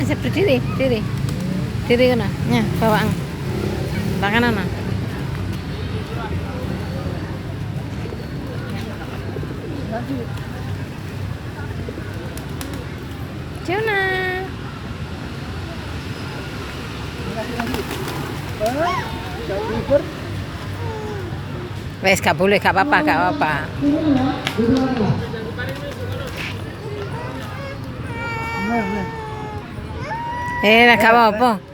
Diri, diri. Diri kana. Nya, bawaan. Bakanan na. Jona. Wes gak boleh, gak apa-apa, gak apa-apa. Gak apa-apa.